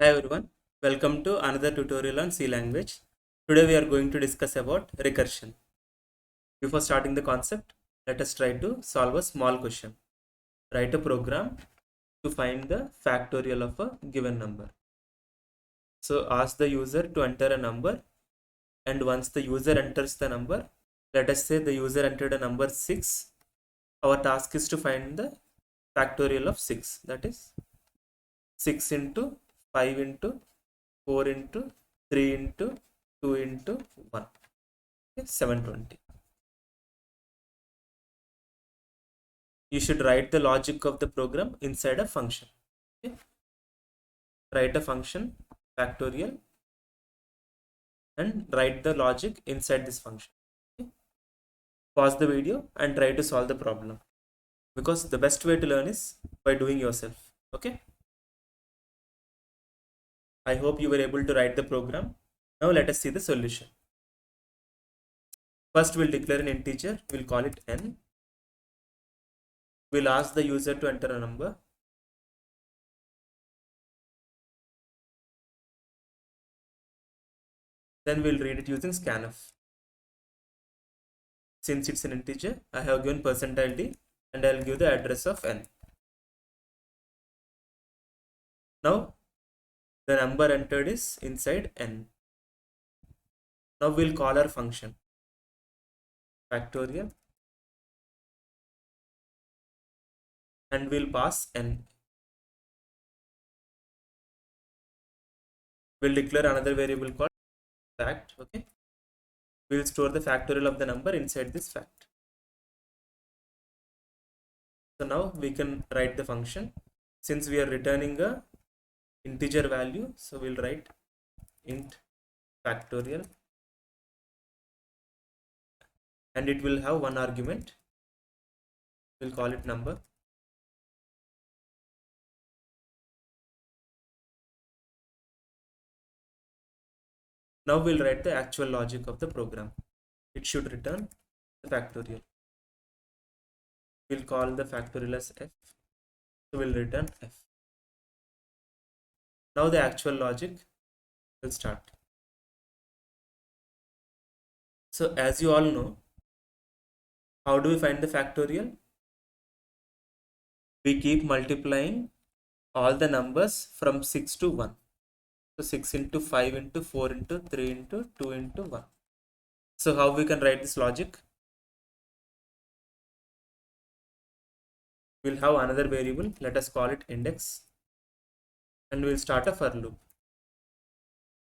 Hi everyone, welcome to another tutorial on C language. Today we are going to discuss about recursion. Before starting the concept, let us try to solve a small question. Write a program to find the factorial of a given number. So ask the user to enter a number, and once the user enters the number, let us say the user entered a number 6. Our task is to find the factorial of 6, that is 6 into 5 into 4 into 3 into 2 into 1. Okay, 720. You should write the logic of the program inside a function. Okay. Write a function factorial and write the logic inside this function. Okay. Pause the video and try to solve the problem, because the best way to learn is by doing yourself. Okay. I hope you were able to write the program. Now let us see the solution. First we'll declare an integer. We'll call it n. We'll ask the user to enter a number. Then we'll read it using scanf. Since it's an integer, I have given %d and I'll give the address of n. Now the number entered is inside n. Now we'll call our function factorial and we'll pass n. We'll declare another variable called fact. Okay, we'll store the factorial of the number inside this fact. So now we can write the function. Since we are returning a integer value, so we'll write int factorial and it will have one argument. We'll call it number. Now we'll write the actual logic of the program. It should return the factorial. We'll call the factorial as f, so we'll return f. Now the actual logic will start. So as you all know, how do we find the factorial? We keep multiplying all the numbers from 6 to 1. So 6 into 5 into 4 into 3 into 2 into 1. So how we can write this logic? We'll have another variable, let us call it index, and we'll start a for loop.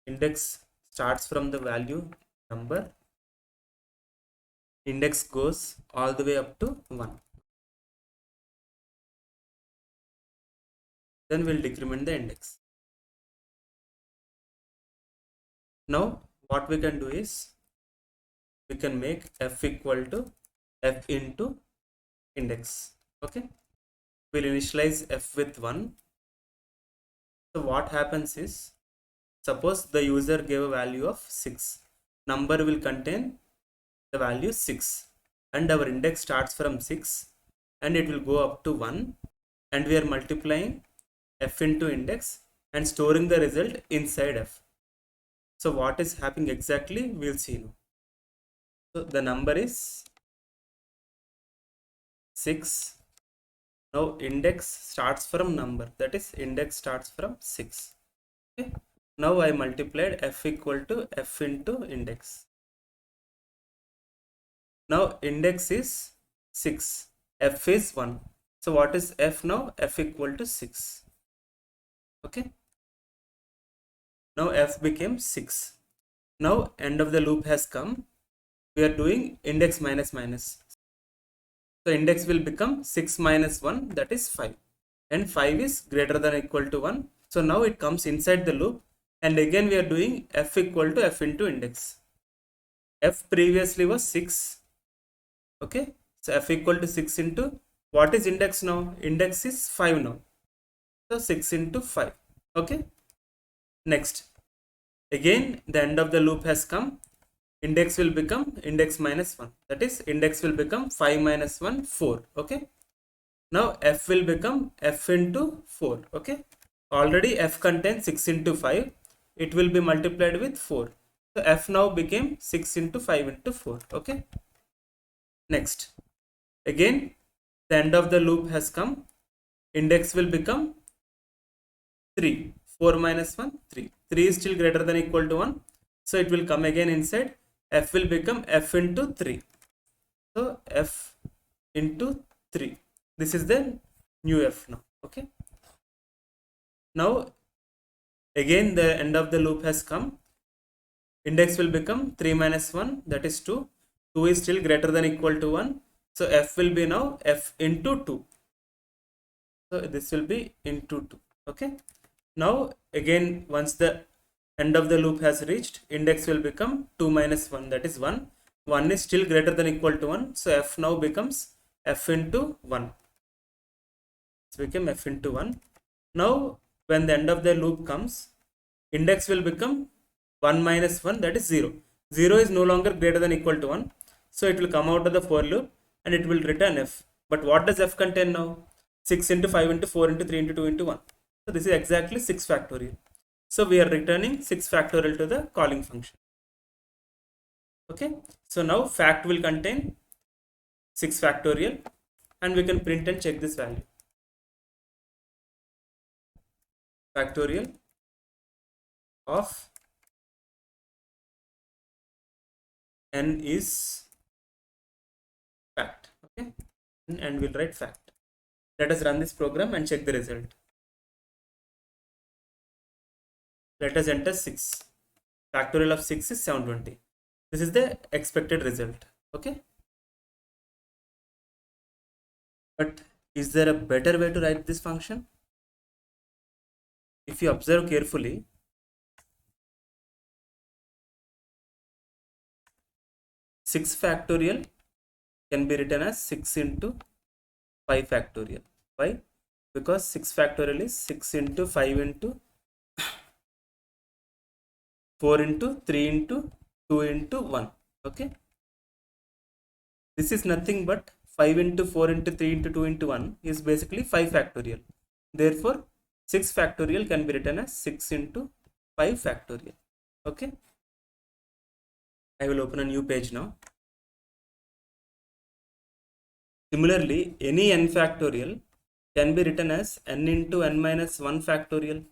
Index starts from the value number. Index goes all the way up to 1. Then we'll decrement the index. Now what we can do is we can make f equal to f into index. Okay, we'll initialize f with 1. So what happens is, suppose the user gave a value of 6. Number will contain the value 6 and our index starts from 6 and it will go up to 1, and we are multiplying f into index and storing the result inside f. So what is happening exactly, we'll see now. So the number is 6. Now index starts from number, that is index starts from 6. Okay. Now I multiplied f equal to f into index. Now index is 6, f is 1. So what is f now? F equal to 6. Okay. Now f became 6. Now end of the loop has come. We are doing index minus minus. So index will become 6 minus 1, that is 5. And 5 is greater than or equal to 1. So now it comes inside the loop. And again we are doing f equal to f into index. F previously was 6. Okay. So f equal to 6 into, what is index now? Index is 5 now. So 6 into 5. Okay. Next. Again the end of the loop has come. Index will become index minus 1, that is index will become 5 minus 1, 4. Okay, now f will become f into 4. Okay, already f contains 6 into 5, it will be multiplied with 4. So f now became 6 into 5 into 4. Okay. Next, again the end of the loop has come. Index will become 3. 4 minus 1, 3. 3 is still greater than equal to 1. So it will come again inside. F will become f into 3. So f into 3. This is the new f now. Okay. Now again the end of the loop has come. Index will become 3 minus 1, that is 2. 2 is still greater than equal to 1. So f will be now f into 2. So this will be into 2. Okay. Now again, once the end of the loop has reached, index will become 2 minus 1, that is 1. 1 is still greater than equal to 1. So f now becomes f into 1. It's become f into 1. Now when the end of the loop comes, index will become 1 minus 1, that is 0. 0 is no longer greater than equal to 1. So it will come out of the for loop and it will return f. But what does f contain now? 6 into 5 into 4 into 3 into 2 into 1. So this is exactly 6 factorial. So we are returning 6 factorial to the calling function. Okay. So now fact will contain 6 factorial and we can print and check this value. Factorial of n is fact. Okay. And we'll write fact. Let us run this program and check the result. Let us enter 6. Factorial of 6 is 720. This is the expected result. Okay. But is there a better way to write this function? If you observe carefully, 6 factorial can be written as 6 into 5 factorial. Why? Because 6 factorial is 6 into 5 into 4 into 3 into 2 into 1. Okay. This is nothing but 5 into 4 into 3 into 2 into 1 is basically 5 factorial. Therefore, 6 factorial can be written as 6 into 5 factorial. Okay. I will open a new page now. Similarly, any n factorial can be written as n into n minus 1 factorial.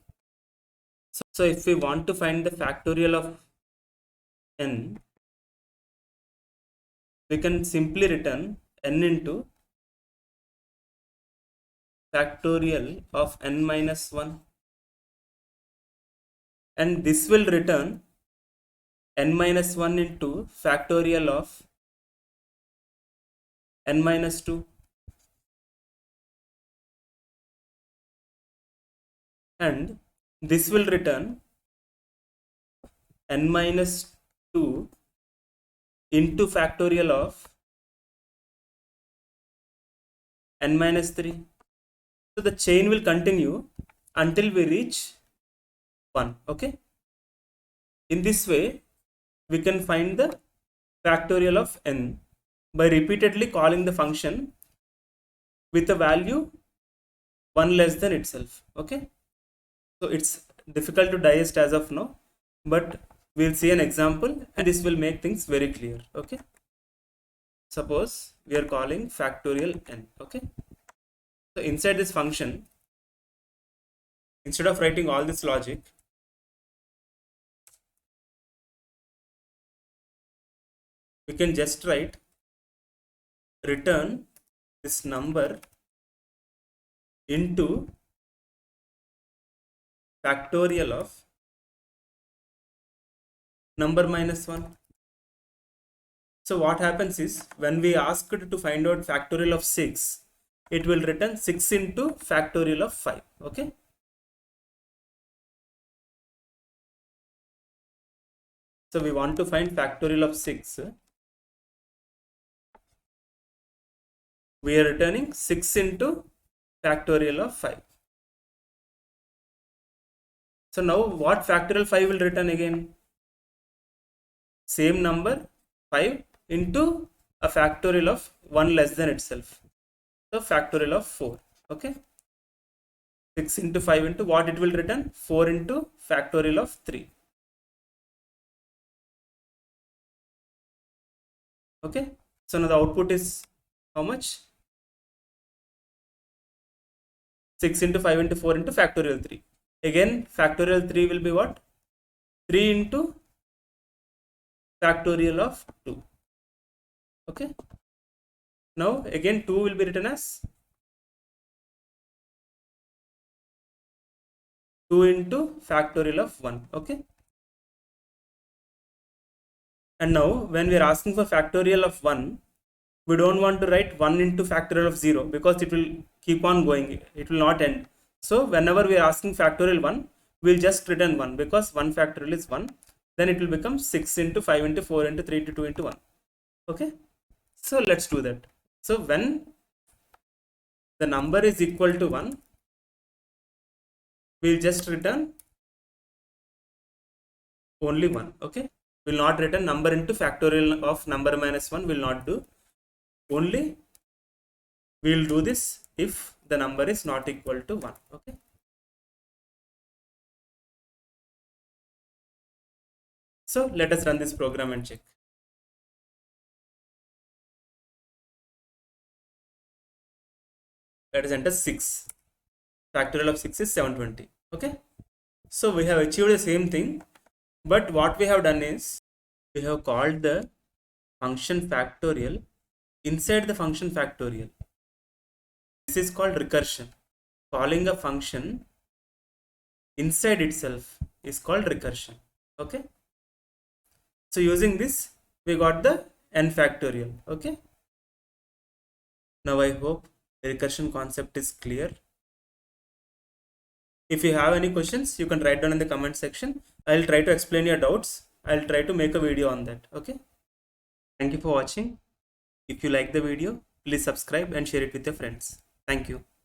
So if we want to find the factorial of n, we can simply return n into factorial of n minus 1, and this will return n minus 1 into factorial of n minus 2, and this will return n minus 2 into factorial of n minus 3. So the chain will continue until we reach 1. Okay. In this way, we can find the factorial of n by repeatedly calling the function with a value 1 less than itself. Okay. So it's difficult to digest as of now, but we'll see an example and this will make things very clear. Okay. Suppose we are calling factorial n. Okay. So inside this function, instead of writing all this logic, we can just write return this number into factorial of number minus 1. So what happens is, when we ask it to find out factorial of 6, it will return 6 into factorial of 5. Okay. So we want to find factorial of 6. We are returning 6 into factorial of 5. So now what factorial 5 will return again? Same number 5 into a factorial of 1 less than itself. So factorial of 4. Okay. 6 into 5 into what it will return? 4 into factorial of 3. Okay, so now the output is how much? 6 into 5 into 4 into factorial 3. Again, factorial 3 will be what? 3 into factorial of 2. Okay, now again 2 will be written as 2 into factorial of 1. Okay, and now when we are asking for factorial of 1, we don't want to write 1 into factorial of 0 because it will keep on going, it will not end. So whenever we are asking factorial 1, we'll just return 1 because 1 factorial is 1. Then it will become 6 into 5 into 4 into 3 into 2 into 1. Okay, so let's do that. So when the number is equal to 1, we'll just return only 1. Okay, we'll not return number into factorial of number minus 1, will not do. Only we'll do this if the number is not equal to 1. Okay, so let us run this program and check. Let us enter 6. Factorial of 6 is 720. Okay, so we have achieved the same thing, but what we have done is we have called the function factorial inside the function factorial. This is called recursion. Calling a function inside itself is called recursion. Okay, so using this we got the n factorial. Okay, now I hope the recursion concept is clear. If you have any questions, you can write down in the comment section. I'll try to explain your doubts. I'll try to make a video on that. Okay, thank you for watching. If you like the video, please subscribe and share it with your friends. Thank you.